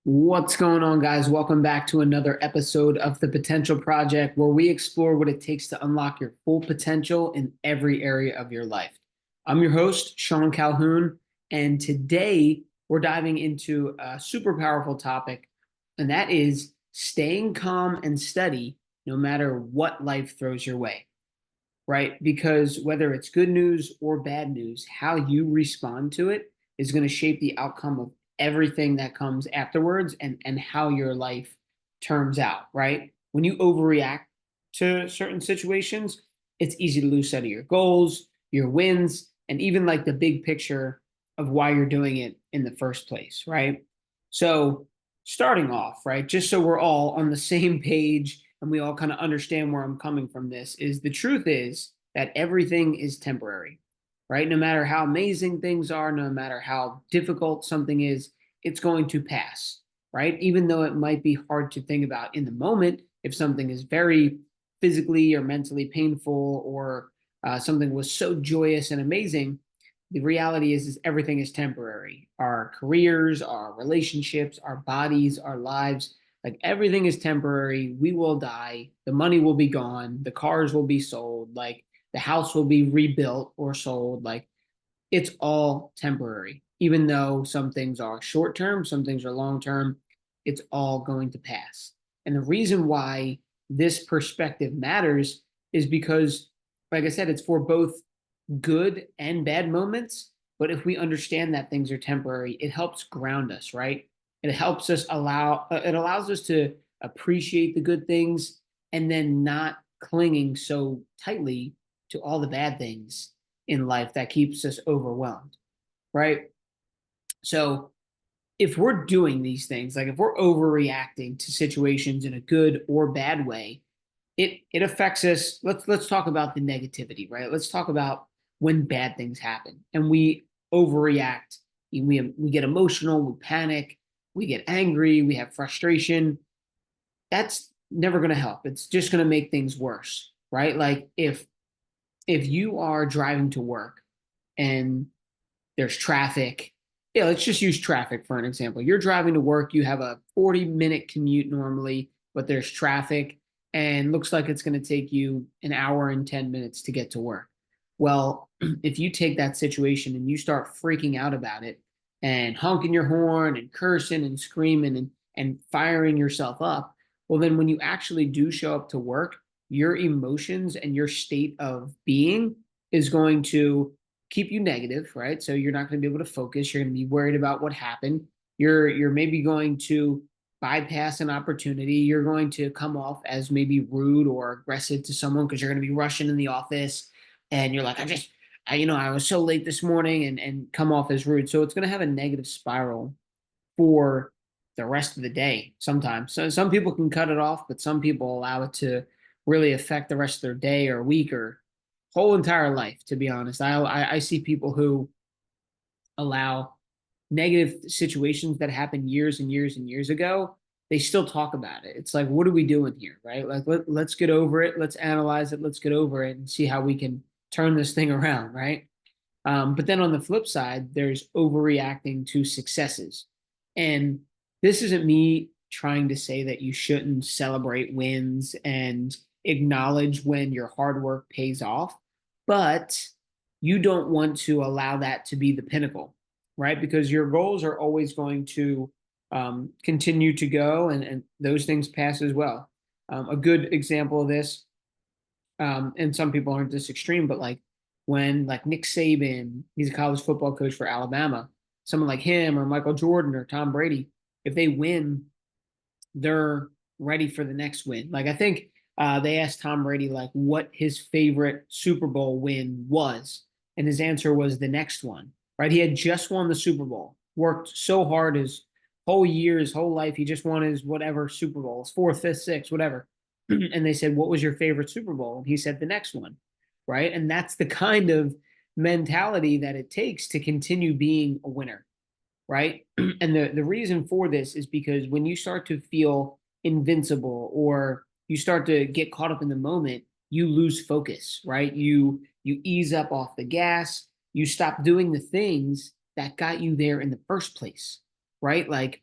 What's going on, guys? Welcome back to another episode of The Potential Project, where we explore what it takes to unlock your full potential in every area of your life. I'm your host, Sean Calhoun, and today we're diving into a super powerful topic, and that is staying calm and steady no matter what life throws your way, right? Because whether it's good news or bad news, how you respond to it is going to shape the outcome of everything that comes afterwards and how your life turns out, right? When you overreact to certain situations, it's easy to lose sight of your goals, your wins, and even like the big picture of why you're doing it in the first place, right? So, starting off, right, just so we're all on the same page and we all kind of understand where I'm coming from this, is the truth is that everything is temporary, right? No matter how amazing things are, no matter how difficult something is, it's going to pass, right? Even though it might be hard to think about in the moment, if something is very physically or mentally painful or something was so joyous and amazing, the reality is everything is temporary. Our careers, our relationships, our bodies, our lives, like everything is temporary. We will die. The money will be gone. The cars will be sold. Like the house will be rebuilt or sold. Like it's all temporary. Even though some things are short term, some things are long term, it's all going to pass. And the reason why this perspective matters is because, like I said, it's for both good and bad moments. But if we understand that things are temporary, it helps ground us, right? It helps us it allows us to appreciate the good things and then not clinging so tightly to all the bad things in life that keeps us overwhelmed, right? So if we're doing these things, like if we're overreacting to situations in a good or bad way, it affects us. Let's talk about the negativity, right? Let's talk about when bad things happen and we overreact. We get emotional, we panic, we get angry, we have frustration. That's never going to help. It's just going to make things worse, right? Like if you are driving to work and there's traffic. Yeah, let's just use traffic for an example. You're driving to work, you have a 40-minute commute normally, but there's traffic and looks like it's going to take you an hour and 10 minutes to get to work. Well, if you take that situation and you start freaking out about it and honking your horn and cursing and screaming and firing yourself up, well, then when you actually do show up to work, your emotions and your state of being is going to keep you negative, right? So you're not going to be able to focus. You're going to be worried about what happened. You're maybe going to bypass an opportunity. You're going to come off as maybe rude or aggressive to someone because you're going to be rushing in the office, and you're like, I was so late this morning, and come off as rude. So it's going to have a negative spiral for the rest of the day sometimes. So some people can cut it off, but some people allow it to really affect the rest of their day or week or whole entire life, to be honest. I see people who allow negative situations that happened years and years and years ago. They still talk about it. It's like, what are we doing here, right? Like, let's get over it. Let's analyze it. Let's get over it and see how we can turn this thing around, right? But then on the flip side, there's overreacting to successes. And this isn't me trying to say that you shouldn't celebrate wins and acknowledge when your hard work pays off, but you don't want to allow that to be the pinnacle, right? Because your goals are always going to continue to go, and those things pass as well. A good example of this, and some people aren't this extreme, but like when like Nick Saban, he's a college football coach for Alabama, someone like him or Michael Jordan or Tom Brady, if they win, they're ready for the next win. Like I think they asked Tom Brady like what his favorite Super Bowl win was, and his answer was the next one. Right? He had just won the Super Bowl, worked so hard his whole year, his whole life. He just won his whatever Super Bowl, his fourth, fifth, sixth, whatever. And they said, "What was your favorite Super Bowl?" And he said, "The next one." Right? And that's the kind of mentality that it takes to continue being a winner, right? And the reason for this is because when you start to feel invincible or you start to get caught up in the moment, you lose focus, right? You ease up off the gas, you stop doing the things that got you there in the first place, right? Like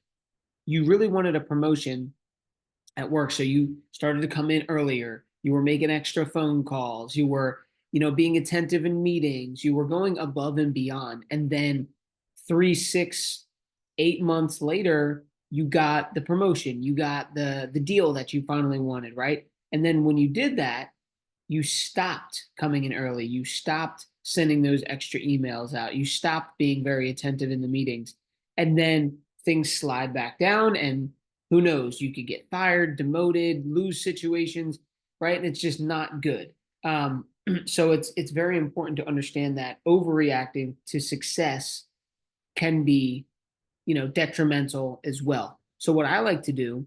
you really wanted a promotion at work. So you started to come in earlier. You were making extra phone calls. You were, being attentive in meetings. You were going above and beyond. And then 3, 6, 8 months later, you got the promotion. You got the deal that you finally wanted, right? And then when you did that, you stopped coming in early. You stopped sending those extra emails out. You stopped being very attentive in the meetings. And then things slide back down, and who knows, you could get fired, demoted, lose situations, right? And it's just not good. So it's very important to understand that overreacting to success can be, detrimental as well. So what I like to do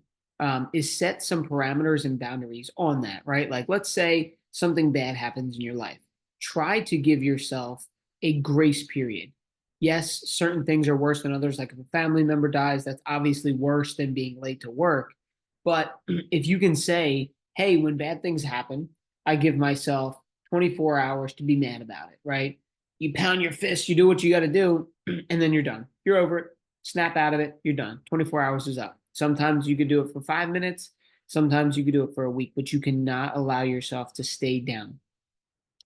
is set some parameters and boundaries on that, right? Like, let's say something bad happens in your life. Try to give yourself a grace period. Yes, certain things are worse than others. Like if a family member dies, that's obviously worse than being late to work. But if you can say, hey, when bad things happen, I give myself 24 hours to be mad about it, right? You pound your fist, you do what you got to do, and then you're done. You're over it. Snap out of it. You're done. 24 hours is up. Sometimes you could do it for 5 minutes. Sometimes you could do it for a week, but you cannot allow yourself to stay down.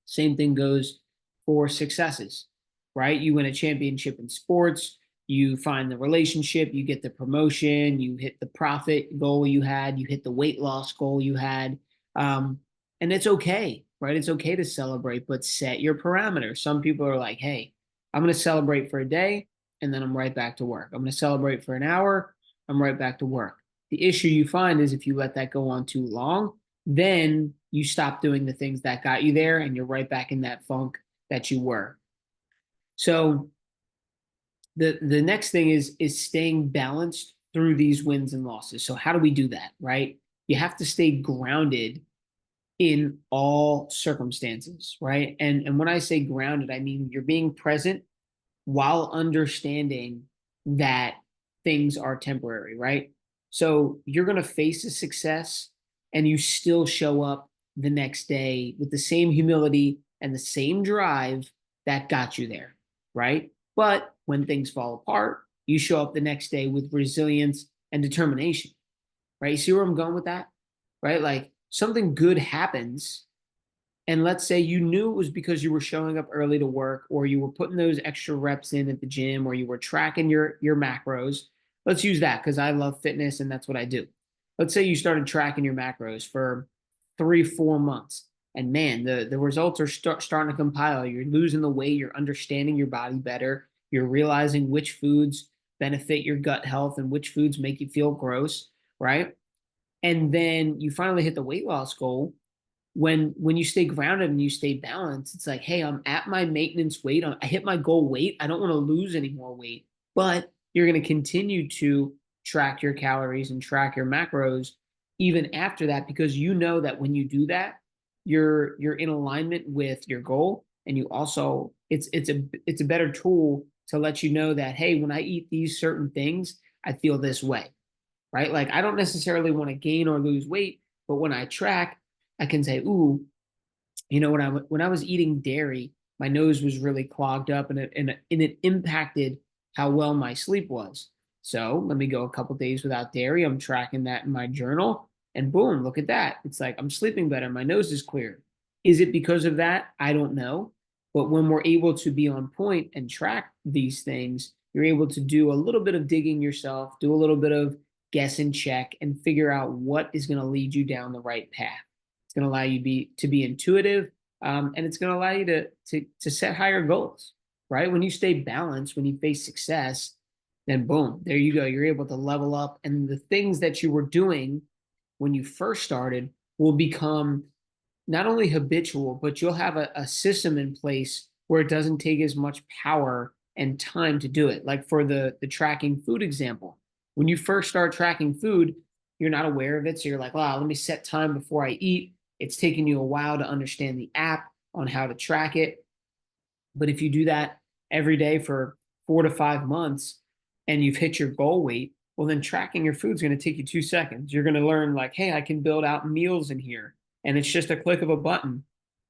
Same thing goes for successes, right? You win a championship in sports, you find the relationship, you get the promotion, you hit the profit goal you had, you hit the weight loss goal you had. And it's okay, right? It's okay to celebrate, but set your parameters. Some people are like, hey, I'm going to celebrate for a day and then I'm right back to work. I'm going to celebrate for an hour, I'm right back to work. The issue you find is if you let that go on too long, then you stop doing the things that got you there and you're right back in that funk that you were. So the next thing is staying balanced through these wins and losses. So how do we do that, right? You have to stay grounded in all circumstances, right? And when I say grounded, I mean you're being present while understanding that things are temporary, right? So you're going to face a success and you still show up the next day with the same humility and the same drive that got you there, right? But when things fall apart, you show up the next day with resilience and determination, right? You see where I'm going with that, right? Like something good happens, and let's say you knew it was because you were showing up early to work, or you were putting those extra reps in at the gym, or you were tracking your macros. Let's use that because I love fitness and that's what I do. Let's say you started tracking your macros for 3, 4 months, and man, the results are starting to compile. You're losing the weight, you're understanding your body better, you're realizing which foods benefit your gut health and which foods make you feel gross, right? And then you finally hit the weight loss goal. When you stay grounded and you stay balanced, it's like, hey, I'm at my maintenance weight. I hit my goal weight. I don't want to lose any more weight. But you're going to continue to track your calories and track your macros even after that, because you know that when you do that, you're in alignment with your goal. And you also, it's a better tool to let you know that, hey, when I eat these certain things, I feel this way, right? Like I don't necessarily want to gain or lose weight, but when I track, I can say, ooh, when I was eating dairy, my nose was really clogged up, and it impacted how well my sleep was. So let me go a couple days without dairy. I'm tracking that in my journal, and boom, look at that. It's like I'm sleeping better. My nose is clear. Is it because of that? I don't know. But when we're able to be on point and track these things, you're able to do a little bit of digging yourself, do a little bit of guess and check, and figure out what is going to lead you down the right path. It's going to allow you to be intuitive, and it's going to allow you to set higher goals. Right? When you stay balanced, when you face success, then boom, there you go. You're able to level up, and the things that you were doing when you first started will become not only habitual, but you'll have a system in place where it doesn't take as much power and time to do it. Like for the tracking food example, when you first start tracking food, you're not aware of it. So you're like, wow, let me set time before I eat. It's taking you a while to understand the app on how to track it. But if you do that every day for 4 to 5 months and you've hit your goal weight, well, then tracking your food is going to take you 2 seconds. You're going to learn, like, hey, I can build out meals in here, and it's just a click of a button.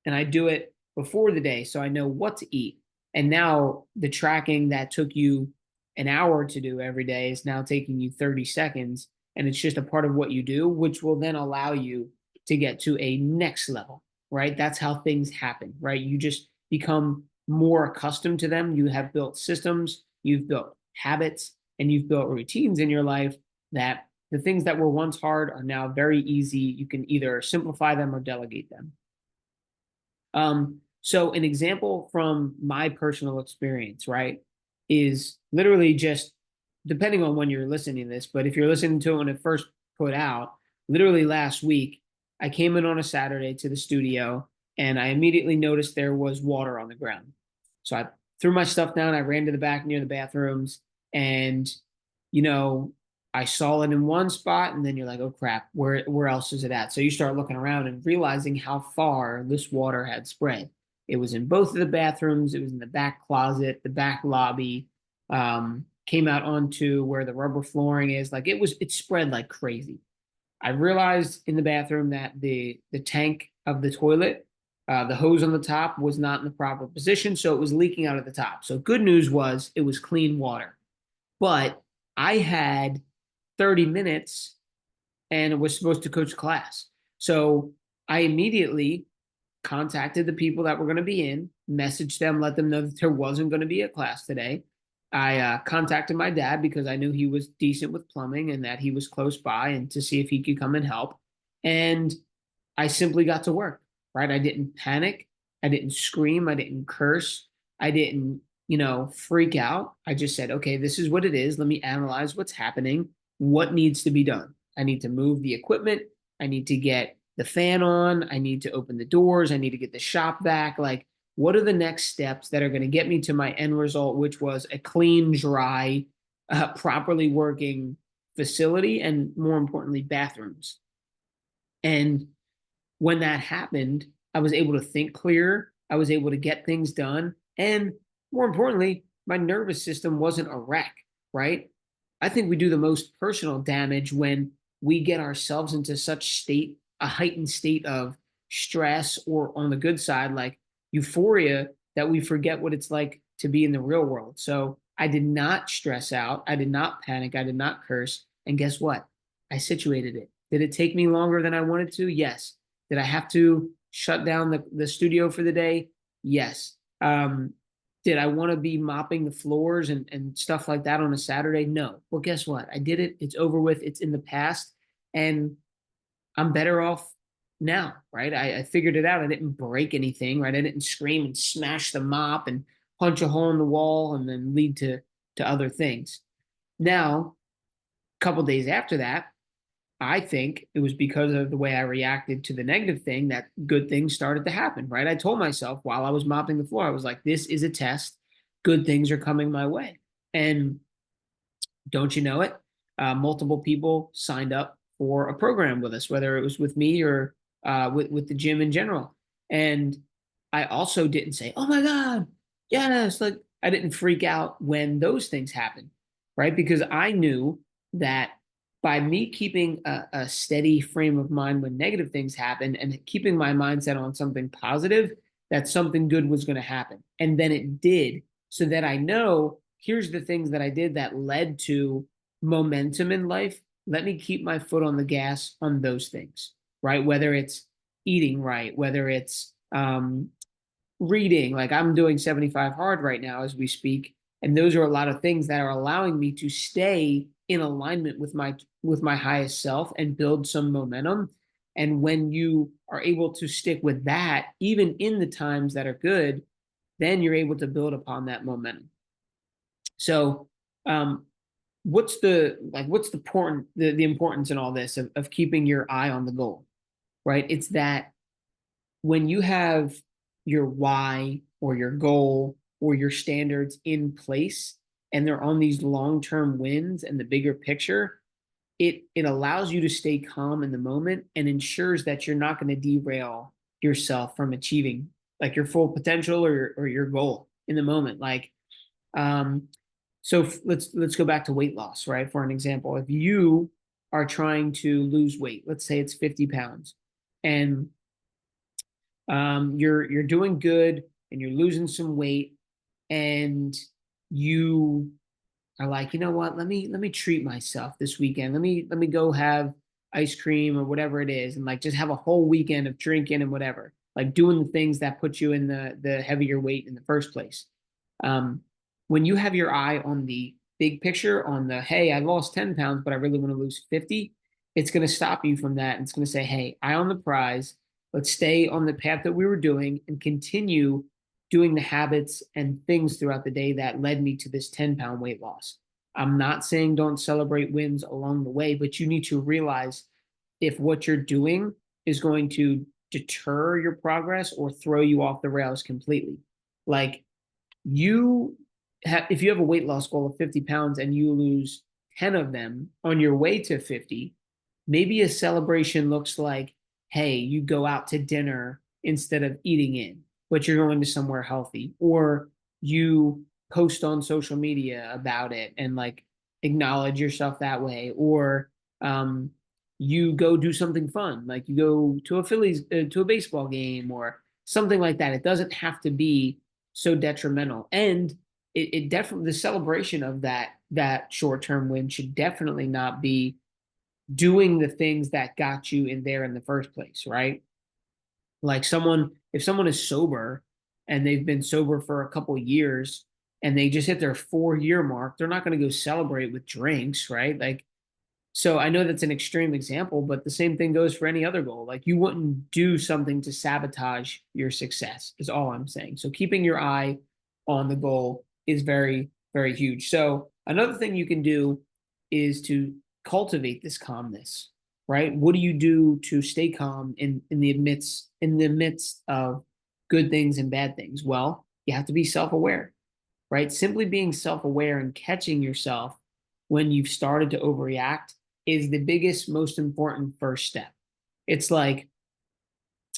And I do it before the day so I know what to eat. And now the tracking that took you an hour to do every day is now taking you 30 seconds. And it's just a part of what you do, which will then allow you to get to a next level, right? That's how things happen, right? You just become more accustomed to them. You have built systems, you've built habits, and you've built routines in your life that the things that were once hard are now very easy. You can either simplify them or delegate them. So an example from my personal experience, right, is literally just depending on when you're listening to this, but if you're listening to it when it first put out, literally last week, I came in on a Saturday to the studio and I immediately noticed there was water on the ground. So I threw my stuff down, I ran to the back near the bathrooms, and you know, I saw it in one spot, and then you're like, oh crap, where else is it at? So you start looking around and realizing how far this water had spread. It was in both of the bathrooms, it was in the back closet, the back lobby, came out onto where the rubber flooring is. Like it spread like crazy. I realized in the bathroom that the tank of the toilet, the hose on the top was not in the proper position, so it was leaking out of the top. So good news was it was clean water. But I had 30 minutes and was supposed to coach class. So I immediately contacted the people that were going to be in, messaged them, let them know that there wasn't going to be a class today. I contacted my dad because I knew he was decent with plumbing and that he was close by and to see if he could come and help. And I simply got to work, right? I didn't panic. I didn't scream. I didn't curse. I didn't, freak out. I just said, okay, this is what it is. Let me analyze what's happening. What needs to be done? I need to move the equipment. I need to get the fan on. I need to open the doors. I need to get the shop back. Like, what are the next steps that are going to get me to my end result, which was a clean, dry, properly working facility and more importantly, bathrooms. And when that happened, I was able to think clearer. I was able to get things done. And more importantly, my nervous system wasn't a wreck, right? I think we do the most personal damage when we get ourselves into such a heightened state of stress, or on the good side, like euphoria, that we forget what it's like to be in the real world. So I did not stress out. I did not panic. I did not curse. And guess what? I situated it. Did it take me longer than I wanted to? Yes. Did I have to shut down the studio for the day? Yes. Did I want to be mopping the floors and stuff like that on a Saturday? No. Well, guess what? I did it. It's over with. It's in the past. And I'm better off now, right? I figured it out. I didn't break anything, right? I didn't scream and smash the mop and punch a hole in the wall and then lead to other things. Now, a couple days after that, I think it was because of the way I reacted to the negative thing that good things started to happen, right? I told myself while I was mopping the floor, I was like, this is a test. Good things are coming my way. And don't you know it? Multiple people signed up for a program with us, whether it was with me or with the gym in general. And I also didn't say, oh my God, yes. Like I didn't freak out when those things happened, right? Because I knew that by me keeping a steady frame of mind when negative things happen and keeping my mindset on something positive, that something good was going to happen. And then it did, so that I know here's the things that I did that led to momentum in life. Let me keep my foot on the gas on those things, right? Whether it's eating right, whether it's reading, like I'm doing 75 hard right now as we speak. And those are a lot of things that are allowing me to stay in alignment with my highest self and build some momentum. And when you are able to stick with that, even in the times that are good, then you're able to build upon that momentum. So, what's the importance in all this of keeping your eye on the goal, right? It's that when you have your why or your goal or your standards in place and they're on these long-term wins and the bigger picture, it allows you to stay calm in the moment and ensures that you're not going to derail yourself from achieving like your full potential or your goal in the moment. Like um, so let's go back to weight loss, right? For an example, if you are trying to lose weight, let's say it's 50 pounds, and you're doing good and you're losing some weight, and you are like, you know what, let me treat myself this weekend. Let me go have ice cream or whatever it is, and like just have a whole weekend of drinking and whatever, like doing the things that put you in the heavier weight in the first place. Um, when you have your eye on the big picture, on the, hey, I lost 10 pounds, but I really want to lose 50, it's going to stop you from that. And it's going to say, hey, eye on the prize. Let's stay on the path that we were doing and continue doing the habits and things throughout the day that led me to this 10-pound weight loss. I'm not saying don't celebrate wins along the way, but you need to realize if what you're doing is going to deter your progress or throw you off the rails completely. Like you if you have a weight loss goal of 50 pounds and you lose 10 of them on your way to 50, maybe a celebration looks like, hey, you go out to dinner instead of eating in, but you're going to somewhere healthy, or you post on social media about it and like acknowledge yourself that way, or um, you go do something fun, like you go to a Phillies to a baseball game or something like that. It doesn't have to be so detrimental. And it definitely, the celebration of that short-term win should definitely not be doing the things that got you in there in the first place, right? Like if someone is sober and they've been sober for a couple of years and they just hit their 4-year mark, they're not going to go celebrate with drinks, right? Like, so I know that's an extreme example, but the same thing goes for any other goal. Like you wouldn't do something to sabotage your success, is all I'm saying. So keeping your eye on the goal is very, very huge. So another thing you can do is to cultivate this calmness, right? What do you do to stay calm in the midst of good things and bad things? Well, you have to be self-aware, right? Simply being self-aware and catching yourself when you've started to overreact is the biggest, most important first step. It's like,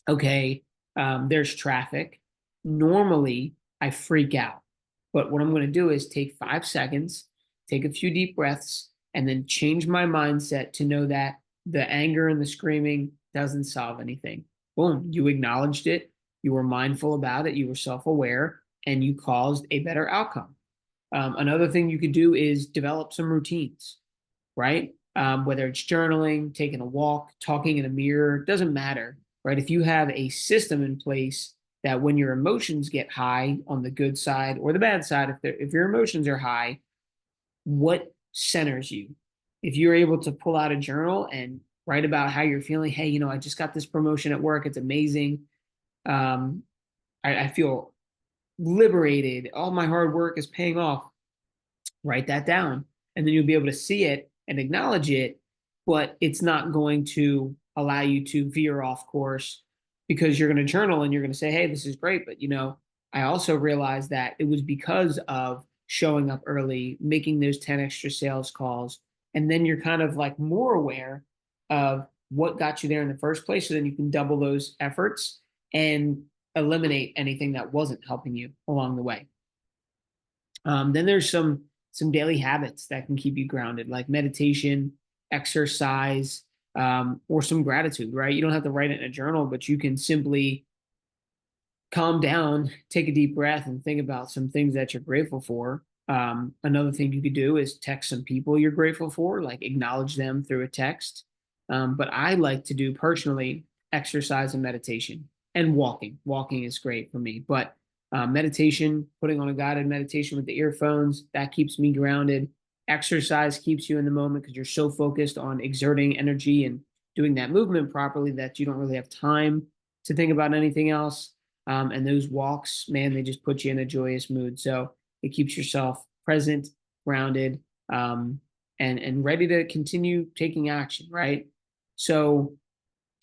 okay, there's traffic. Normally, I freak out. But what I'm going to do is take 5 seconds, take a few deep breaths, and then change my mindset to know that the anger and the screaming doesn't solve anything. Boom, you acknowledged it. You were mindful about it. You were self aware, and you caused a better outcome. Another thing you could do is develop some routines, right? Whether it's journaling, taking a walk, talking in a mirror, doesn't matter, right? If you have a system in place that when your emotions get high on the good side or the bad side, if your emotions are high, what centers you? If you're able to pull out a journal and write about how you're feeling, hey, I just got this promotion at work, it's amazing. Um, I feel liberated. All my hard work is paying off. Write that down, and then you'll be able to see it and acknowledge it, but it's not going to allow you to veer off course because you're going to journal and you're going to say, hey, this is great, but I also realized that it was because of showing up early, making those 10 extra sales calls, and then you're kind of like more aware of what got you there in the first place, so then you can double those efforts and eliminate anything that wasn't helping you along the way. Then there's some daily habits that can keep you grounded, like meditation, exercise, or some gratitude, right? You don't have to write it in a journal, but you can simply calm down, take a deep breath, and think about some things that you're grateful for. Another thing you could do is text some people you're grateful for, like acknowledge them through a text. But I like to do personally exercise and meditation and walking. Walking is great for me, but meditation, putting on a guided meditation with the earphones, that keeps me grounded. Exercise keeps you in the moment because you're so focused on exerting energy and doing that movement properly that you don't really have time to think about anything else. And those walks, man, they just put you in a joyous mood. So it keeps yourself present, grounded, and ready to continue taking action, right? So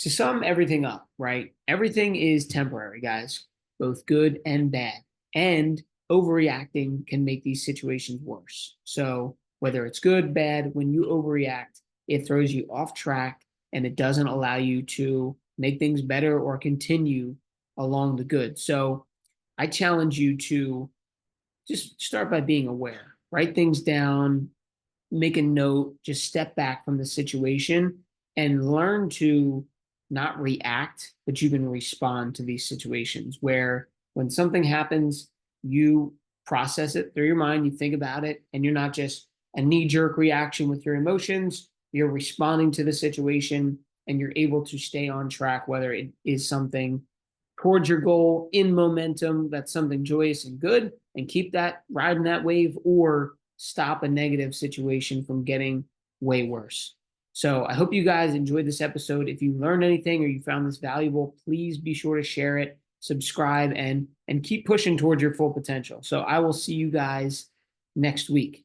to sum everything up, right? Everything is temporary, guys, both good and bad. And overreacting can make these situations worse. So whether it's good, bad, when you overreact, it throws you off track and it doesn't allow you to make things better or continue along the good. So I challenge you to just start by being aware, write things down, make a note, just step back from the situation and learn to not react, but you can respond to these situations where when something happens, you process it through your mind, you think about it, and you're not just a knee-jerk reaction with your emotions. You're responding to the situation and you're able to stay on track, whether it is something towards your goal in momentum, that's something joyous and good, and keep that riding that wave, or stop a negative situation from getting way worse. So I hope you guys enjoyed this episode. If you learned anything or you found this valuable, please be sure to share it, subscribe, and keep pushing towards your full potential. So I will see you guys next week.